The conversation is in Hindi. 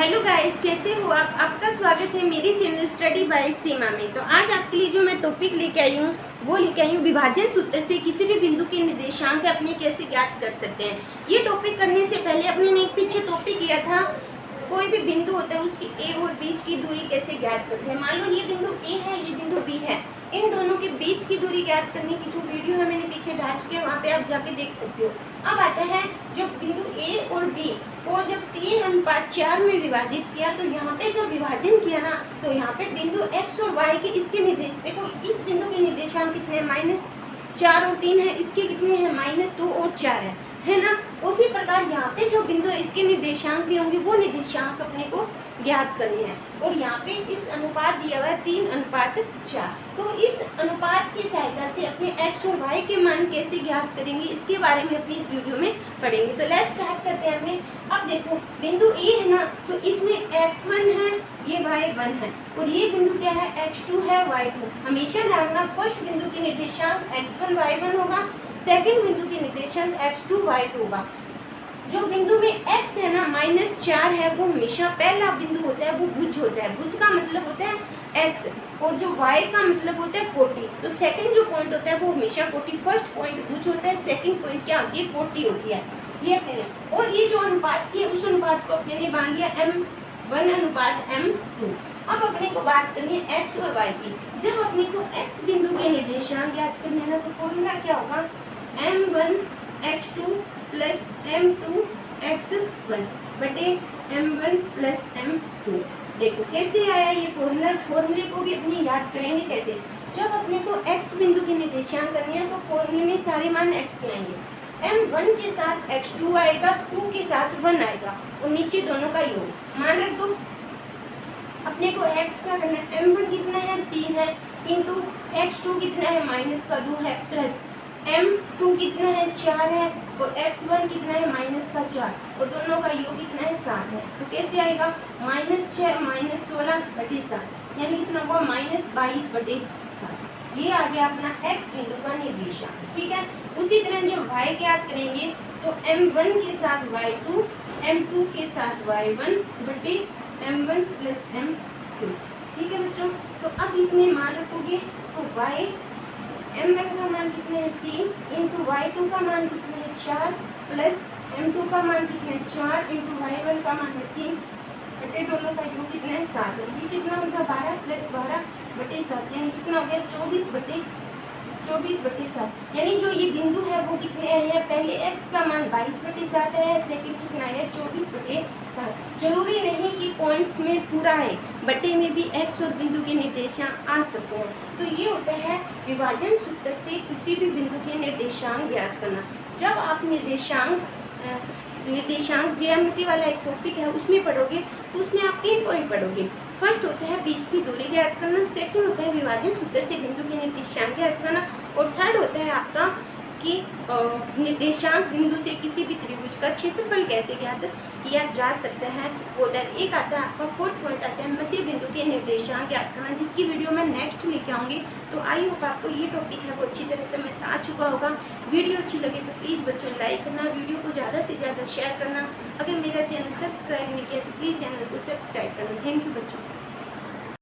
हेलो गाइस, कैसे हो आप? आपका स्वागत है मेरे चैनल स्टडी बाय सीमा में। तो आज आपके लिए जो मैं टॉपिक लेके आई हूँ वो लेके आई हूँ विभाजन सूत्र से किसी भी बिंदु के निर्देशांक अपने कैसे ज्ञात कर सकते हैं। ये टॉपिक करने से पहले अपने ने एक पीछे टॉपिक किया था, कोई भी बिंदु होता है उसकी ए और बीच की दूरी कैसे ज्ञात करते हैं। मान लो ये बिंदु ए है, ये बिंदु बी है, इन दोनों के बीच की दूरी ज्ञात करने की जो वीडियो है मैंने पीछे डाल चुकी है, वहाँ पे आप जाके देख सकते हो। अब आता है जब बिंदु ए और बी को जब 3:4 में विभाजित किया, तो यहाँ पे जब विभाजन किया ना, तो यहाँ पे बिंदु एक्स और वाई के इसके निर्देश, देखो इस बिंदु के निर्देशांक कितने हैं, -4 और 3 है, इसके कितने हैं, -2 और 4 है ना। उसी प्रकार यहाँ पे जो बिंदु इसके निर्देशांक भी होंगे वो निर्देशांक अपने को ज्ञात करने हैं। और यहाँ पे इस अनुपात दिया हुआ है 3:4। तो इस अनुपात की सहायता से अपने x और y के मान कैसे ज्ञात करेंगे, इसके बारे में अपनी इस वीडियो में पढ़ेंगे। तो लेट्स स्टार्ट करते हैं अपने। अब देखो बिंदु ए है ना, तो इसमें x1 है, ये y1 है, और ये बिंदु क्या है, x2 है, y2। हमेशा ध्यान रखना, फर्स्ट बिंदु के निर्देशांक x1 y1 होगा, सेकेंड बिंदु के निर्देशांक x2 y2 होगा। जो बिंदु में x है ना, -4 है, वो हमेशा पहला बिंदु होता है, वो भुज होता है। भुज का मतलब होता है x, और जो y का मतलब होता है कोटि। तो सेकंड जो पॉइंट होता है वो हमेशा कोटि, फर्स्ट पॉइंट भुज होता है, सेकंड पॉइंट क्या होती है, कोटि होती है। ये अपने, और ये जो अनुपात की है उस अनुपात को अपने ने बांध लिया m1:m2। अब अपने को बात करनी है x और y की। जब अपने को x बिंदु के निर्देशांक ज्ञात करने हैं ना, तो फॉर्मूला क्या होगा, m1x2 + m2x1 बटे m1 + m2। देखो कैसे आया ये फॉर्मूला, फॉर्मूले को भी अपनी याद करेंगे कैसे। जब अपने को x बिंदु के निर्देशांक करनी है तो फॉर्मूले में सारे मान x के आएंगे, m1 के साथ x2 आएगा, 2 के साथ 1 आएगा, और नीचे दोनों का योग मान रख दो। अपने को x का करना है, m1 कितना है, 3 है, इंटू x2 कितना है, -2 है, प्लस m2 कितना है, 4 है, और x1 कितना है, -4, और दोनों का योग कितना है, 7 है। तो कैसे आएगा, -6 -16/7, यानी कितना हुआ, -22/7। ये आ गया अपना x बिंदु का निर्देशांक। ठीक है, उसी तरह जब y ज्ञात करेंगे तो m1 के साथ y2, m2 के साथ y1 बटे m1 + m2। ठीक है बच्चों, तो अब इसमें मान रखोगे तो y m1 का मान कितने हैं, 3, इंटू y2 का मान कितने हैं, 4, प्लस m2 का मान कितने हैं, 4, इंटू y1 का मान है 3 बटे दोनों का योग कितना है, 7 है। ये कितना होगा, 12 + 12/7, यानी कितना हो गया, 24/7। यानी जो ये बिंदु है वो कितने हैं, पहले x का मान 22/7 है, सेकंड कितना है, 24/7। जरूरी नहीं कि पॉइंट्स में पूरा है, बटे में भी x और बिंदु के निर्देशांक आ सकते हैं। तो ये होता है विभाजन सूत्र से किसी भी बिंदु के निर्देशांक ज्ञात करना। जब आप निर्देशांक ज्यामिति वाला एक टॉपिक है उसमें पढ़ोगे तो उसमें आप 3 पॉइंट पढ़ोगे। फर्स्ट होता है बीच की दूरी ज्ञात करना, सेकंड होता है विभाजन सूत्र से बिंदु के निर्देशांक ज्ञात करना, और थर्ड होता है आपका कि निर्देशांक बिंदु से किसी भी त्रिभुज का क्षेत्रफल कैसे ज्ञात किया जा सकता है। वो एक आता है आपका, फोर्थ पॉइंट आता है मध्य बिंदु के निर्देशांक ज्ञात करना, जिसकी वीडियो मैं नेक्स्ट लेके आऊँगी। तो आई होप आपको ये टॉपिक है वो अच्छी तरह समझ आ चुका होगा। वीडियो अच्छी लगे तो प्लीज़ बच्चों लाइक करना, वीडियो को ज़्यादा से ज़्यादा शेयर करना। अगर मेरा चैनल सब्सक्राइब नहीं किया तो प्लीज़ चैनल को सब्सक्राइब करना। थैंक यू बच्चों।